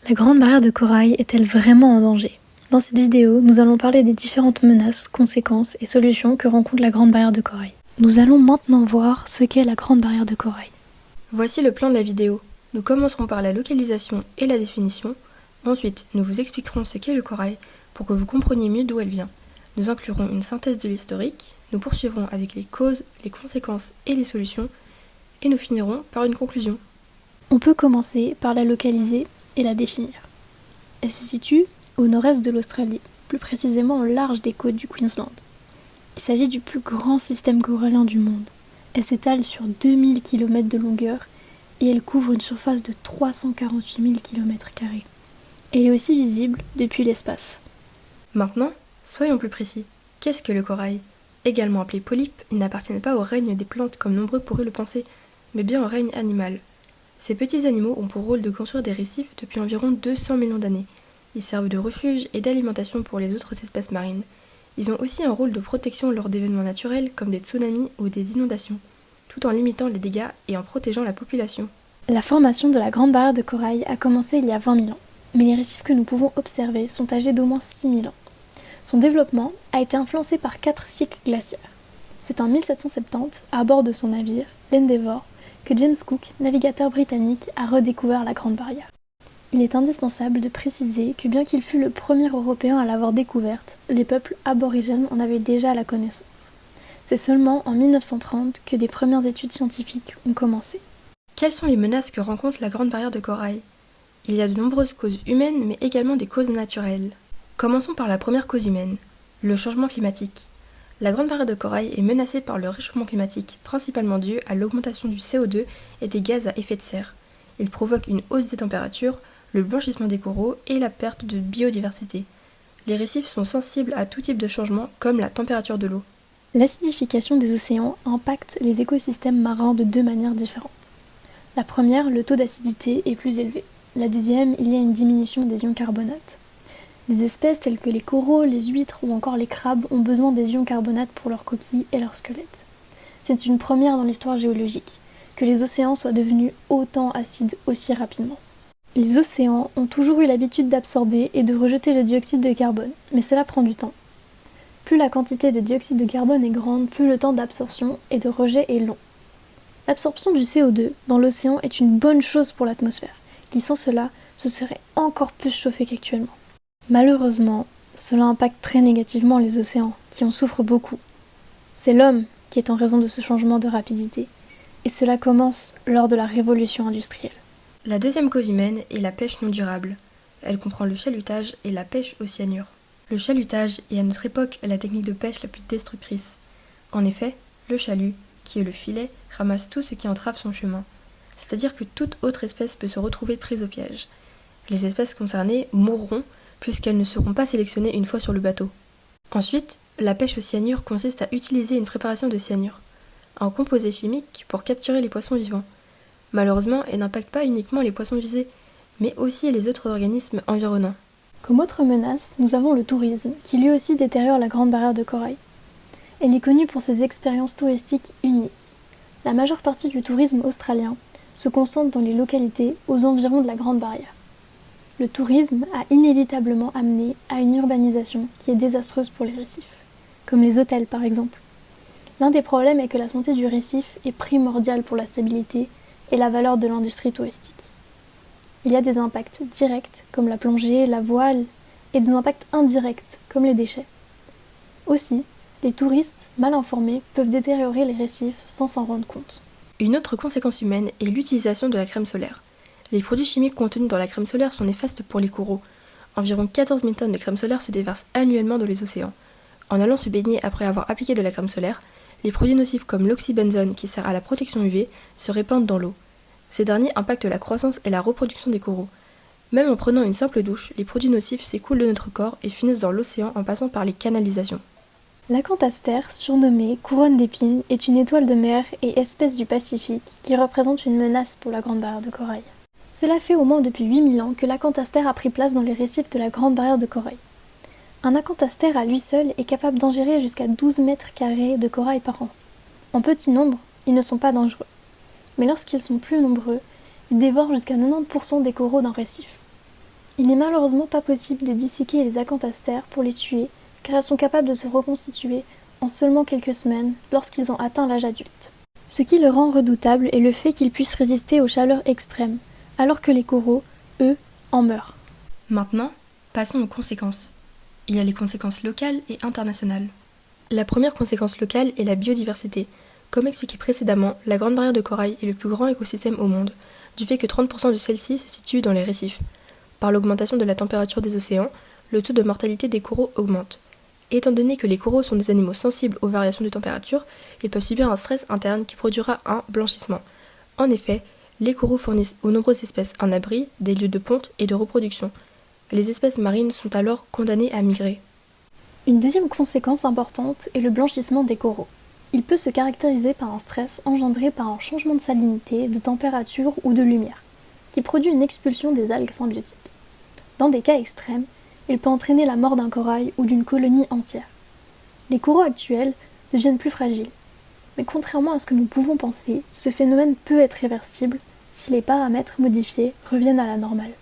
La grande barrière de corail est-elle vraiment en danger? Dans cette vidéo, nous allons parler des différentes menaces, conséquences et solutions que rencontre la grande barrière de corail. Nous allons maintenant voir ce qu'est la grande barrière de corail. Voici le plan de la vidéo. Nous commencerons par la localisation et la définition. Ensuite, nous vous expliquerons ce qu'est le corail pour que vous compreniez mieux d'où elle vient. Nous inclurons une synthèse de l'historique, nous poursuivrons avec les causes, les conséquences et les solutions, et nous finirons par une conclusion. On peut commencer par la localiser et la définir. Elle se situe au nord-est de l'Australie, plus précisément au large des côtes du Queensland. Il s'agit du plus grand système corallien du monde. Elle s'étale sur 2000 km de longueur et elle couvre une surface de 348 000 km². Elle est aussi visible depuis l'espace. Maintenant, soyons plus précis. Qu'est-ce que le corail? Également appelé polype, il n'appartient pas au règne des plantes comme nombreux pourraient le penser, mais bien au règne animal. Ces petits animaux ont pour rôle de construire des récifs depuis environ 200 millions d'années. Ils servent de refuge et d'alimentation pour les autres espèces marines. Ils ont aussi un rôle de protection lors d'événements naturels comme des tsunamis ou des inondations, tout en limitant les dégâts et en protégeant la population. La formation de la grande barrière de corail a commencé il y a 20 000 ans, mais les récifs que nous pouvons observer sont âgés d'au moins 6 000 ans. Son développement a été influencé par 4 cycles glaciaires. C'est en 1770, à bord de son navire, l'Endeavour, que James Cook, navigateur britannique, a redécouvert la grande barrière. Il est indispensable de préciser que bien qu'il fût le premier Européen à l'avoir découverte, les peuples aborigènes en avaient déjà la connaissance. C'est seulement en 1930 que des premières études scientifiques ont commencé. Quelles sont les menaces que rencontre la grande barrière de corail? Il y a de nombreuses causes humaines, mais également des causes naturelles. Commençons par la première cause humaine, le changement climatique. La grande barrière de corail est menacée par le réchauffement climatique, principalement dû à l'augmentation du CO2 et des gaz à effet de serre. Il provoque une hausse des températures, le blanchissement des coraux et la perte de biodiversité. Les récifs sont sensibles à tout type de changement, comme la température de l'eau. L'acidification des océans impacte les écosystèmes marins de deux manières différentes. La première, le taux d'acidité est plus élevé. La deuxième, il y a une diminution des ions carbonates. Des espèces telles que les coraux, les huîtres ou encore les crabes ont besoin des ions carbonates pour leurs coquilles et leurs squelettes. C'est une première dans l'histoire géologique, que les océans soient devenus autant acides aussi rapidement. Les océans ont toujours eu l'habitude d'absorber et de rejeter le dioxyde de carbone, mais cela prend du temps. Plus la quantité de dioxyde de carbone est grande, plus le temps d'absorption et de rejet est long. L'absorption du CO2 dans l'océan est une bonne chose pour l'atmosphère, qui sans cela se serait encore plus chauffée qu'actuellement. Malheureusement, cela impacte très négativement les océans, qui en souffrent beaucoup. C'est l'homme qui est en raison de ce changement de rapidité, et cela commence lors de la révolution industrielle. La deuxième cause humaine est la pêche non durable. Elle comprend le chalutage et la pêche au cyanure. Le chalutage est à notre époque la technique de pêche la plus destructrice. En effet, le chalut, qui est le filet, ramasse tout ce qui entrave son chemin. C'est-à-dire que toute autre espèce peut se retrouver prise au piège. Les espèces concernées mourront puisqu'elles ne seront pas sélectionnées une fois sur le bateau. Ensuite, la pêche au cyanure consiste à utiliser une préparation de cyanure, un composé chimique pour capturer les poissons vivants. Malheureusement, elle n'impacte pas uniquement les poissons visés, mais aussi les autres organismes environnants. Comme autre menace, nous avons le tourisme, qui lui aussi détériore la grande barrière de corail. Elle est connue pour ses expériences touristiques uniques. La majeure partie du tourisme australien se concentre dans les localités aux environs de la grande barrière. Le tourisme a inévitablement amené à une urbanisation qui est désastreuse pour les récifs, comme les hôtels par exemple. L'un des problèmes est que la santé du récif est primordiale pour la stabilité et la valeur de l'industrie touristique. Il y a des impacts directs comme la plongée, la voile, et des impacts indirects comme les déchets. Aussi, les touristes mal informés peuvent détériorer les récifs sans s'en rendre compte. Une autre conséquence humaine est l'utilisation de la crème solaire. Les produits chimiques contenus dans la crème solaire sont néfastes pour les coraux. Environ 14 000 tonnes de crème solaire se déversent annuellement dans les océans. En allant se baigner après avoir appliqué de la crème solaire, les produits nocifs comme l'oxybenzone qui sert à la protection UV se répandent dans l'eau. Ces derniers impactent la croissance et la reproduction des coraux. Même en prenant une simple douche, les produits nocifs s'écoulent de notre corps et finissent dans l'océan en passant par les canalisations. L'Acanthaster, surnommée couronne d'épines, est une étoile de mer et espèce du Pacifique qui représente une menace pour la grande barrière de corail. Cela fait au moins depuis 8000 ans que l'Acanthaster a pris place dans les récifs de la grande barrière de corail. Un Acanthaster à lui seul est capable d'ingérer jusqu'à 12 mètres carrés de corail par an. En petit nombre, ils ne sont pas dangereux. Mais lorsqu'ils sont plus nombreux, ils dévorent jusqu'à 90% des coraux d'un récif. Il n'est malheureusement pas possible de disséquer les acanthastères pour les tuer, car elles sont capables de se reconstituer en seulement quelques semaines lorsqu'ils ont atteint l'âge adulte. Ce qui le rend redoutable est le fait qu'ils puissent résister aux chaleurs extrêmes, alors que les coraux, eux, en meurent. Maintenant, passons aux conséquences. Il y a les conséquences locales et internationales. La première conséquence locale est la biodiversité. Comme expliqué précédemment, la Grande Barrière de Corail est le plus grand écosystème au monde, du fait que 30% de celle-ci se situe dans les récifs. Par l'augmentation de la température des océans, le taux de mortalité des coraux augmente. Étant donné que les coraux sont des animaux sensibles aux variations de température, ils peuvent subir un stress interne qui produira un blanchissement. En effet, les coraux fournissent aux nombreuses espèces un abri, des lieux de ponte et de reproduction. Les espèces marines sont alors condamnées à migrer. Une deuxième conséquence importante est le blanchissement des coraux. Il peut se caractériser par un stress engendré par un changement de salinité, de température ou de lumière, qui produit une expulsion des algues symbiotiques. Dans des cas extrêmes, il peut entraîner la mort d'un corail ou d'une colonie entière. Les coraux actuels deviennent plus fragiles, mais contrairement à ce que nous pouvons penser, ce phénomène peut être réversible si les paramètres modifiés reviennent à la normale.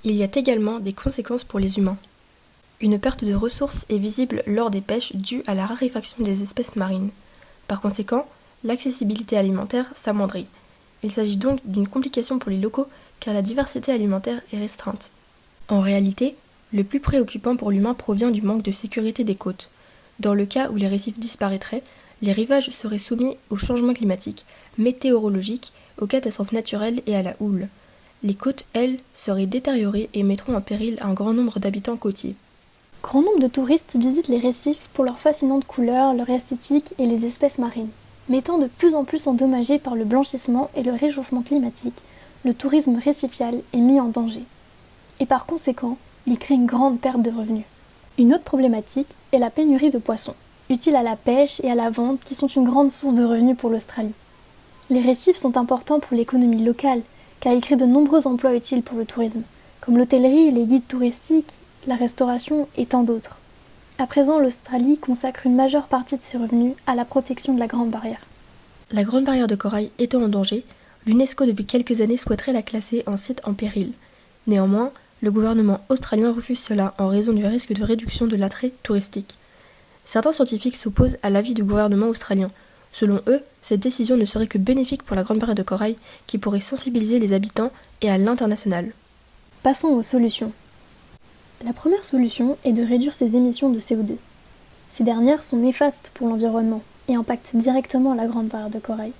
Il y a également des conséquences pour les humains. Une perte de ressources est visible lors des pêches due à la raréfaction des espèces marines. Par conséquent, l'accessibilité alimentaire s'amoindrit. Il s'agit donc d'une complication pour les locaux car la diversité alimentaire est restreinte. En réalité, le plus préoccupant pour l'humain provient du manque de sécurité des côtes. Dans le cas où les récifs disparaîtraient, les rivages seraient soumis aux changements climatiques, météorologiques, aux catastrophes naturelles et à la houle. Les côtes, elles, seraient détériorées et mettront en péril un grand nombre d'habitants côtiers. Grand nombre de touristes visitent les récifs pour leurs fascinantes couleurs, leur esthétique et les espèces marines. Mais étant de plus en plus endommagés par le blanchissement et le réchauffement climatique, le tourisme récifial est mis en danger. Et par conséquent, il crée une grande perte de revenus. Une autre problématique est la pénurie de poissons, utiles à la pêche et à la vente qui sont une grande source de revenus pour l'Australie. Les récifs sont importants pour l'économie locale car ils créent de nombreux emplois utiles pour le tourisme, comme l'hôtellerie, les guides touristiques, la restauration et tant d'autres. À présent, l'Australie consacre une majeure partie de ses revenus à la protection de la Grande Barrière. La Grande Barrière de Corail étant en danger, l'UNESCO depuis quelques années souhaiterait la classer en site en péril. Néanmoins, le gouvernement australien refuse cela en raison du risque de réduction de l'attrait touristique. Certains scientifiques s'opposent à l'avis du gouvernement australien. Selon eux, cette décision ne serait que bénéfique pour la Grande Barrière de Corail qui pourrait sensibiliser les habitants et à l'international. Passons aux solutions. La première solution est de réduire ses émissions de CO2. Ces dernières sont néfastes pour l'environnement et impactent directement la Grande Barrière de Corail.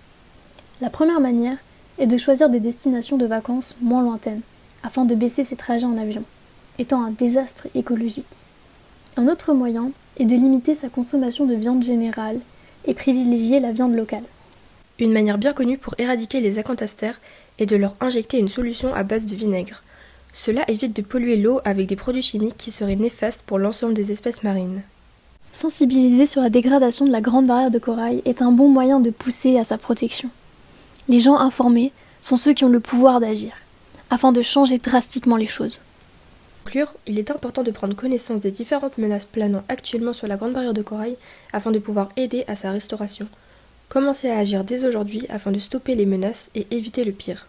La première manière est de choisir des destinations de vacances moins lointaines, afin de baisser ses trajets en avion, étant un désastre écologique. Un autre moyen est de limiter sa consommation de viande générale et privilégier la viande locale. Une manière bien connue pour éradiquer les acanthastères est de leur injecter une solution à base de vinaigre. Cela évite de polluer l'eau avec des produits chimiques qui seraient néfastes pour l'ensemble des espèces marines. Sensibiliser sur la dégradation de la Grande Barrière de Corail est un bon moyen de pousser à sa protection. Les gens informés sont ceux qui ont le pouvoir d'agir, afin de changer drastiquement les choses. Pour conclure, il est important de prendre connaissance des différentes menaces planant actuellement sur la Grande Barrière de Corail afin de pouvoir aider à sa restauration. Commencez à agir dès aujourd'hui afin de stopper les menaces et éviter le pire.